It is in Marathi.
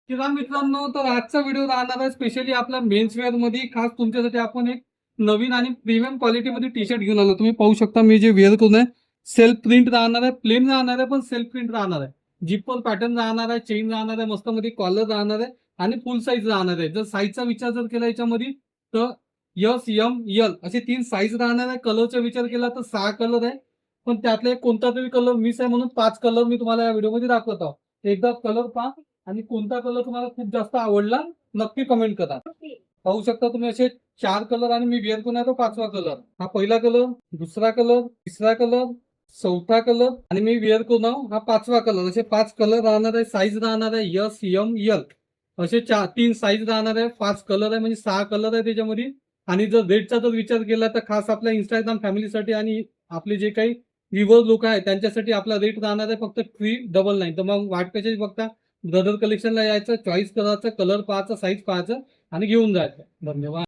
किंवा मित्रांनो, तर आजचा व्हिडिओ राहणार आहे स्पेशली आपल्या मेन्स वेअर मध्ये. खास तुमच्यासाठी आपण एक नवीन आणि प्रीमियम क्वालिटीमध्ये टी शर्ट घेऊन आलो. तुम्ही पाहू शकता मी जे वेअर करून आहे, सेल्फ प्रिंट राहणार आहे, प्लेन राहणार आहे, पण सेल्फ प्रिंट राहणार आहे. जिपर पॅटर्न राहणार आहे, चेन राहणार आहे, मस्त मध्ये कॉलर राहणार आहे आणि फुल साईज राहणार आहे. जर साईजचा विचार जर केला याच्यामध्ये तर एस, एम, एल असे 3 साईज राहणार आहे. कलरचा विचार केला तर 6 कलर आहे, पण त्यातला एक कोणता तरी कलर मिस आहे म्हणून 5 कलर मी तुम्हाला या व्हिडिओमध्ये दाखवत आहोत. एकदा कलर पहा आणि कोणता कलर तुम्हाला खूप जास्त आवडला नक्की कमेंट करा. पाहू शकता तुम्ही असे 4 कलर आणि मी वेअर करून आहे तो 5वा कलर. हा पहिला कलर, दुसरा कलर, तिसरा कलर, चौथा कलर आणि मी वेअर करून आहो हा 5वा कलर. असे 5 कलर राहणार आहे. साईज राहणार आहे एस, एम, एल असे 3 साईज राहणार आहे. 5 कलर आहे म्हणजे 6 कलर आहे त्याच्यामध्ये. आणि जर रेटचा जर विचार केला तर खास आपल्या इंस्टाग्राम फॅमिलीसाठी आणि आपले जे काही व्ह्युअर लोक आहेत त्यांच्यासाठी आपला रेट राहणार आहे फक्त 399. तर मग वाट कशाची बघता, ब्रदर कलेक्शनला यायचं, चॉईस करायचं, कलर पाहायचा, साईज पाहायचं आणि घेऊन जायचं. धन्यवाद.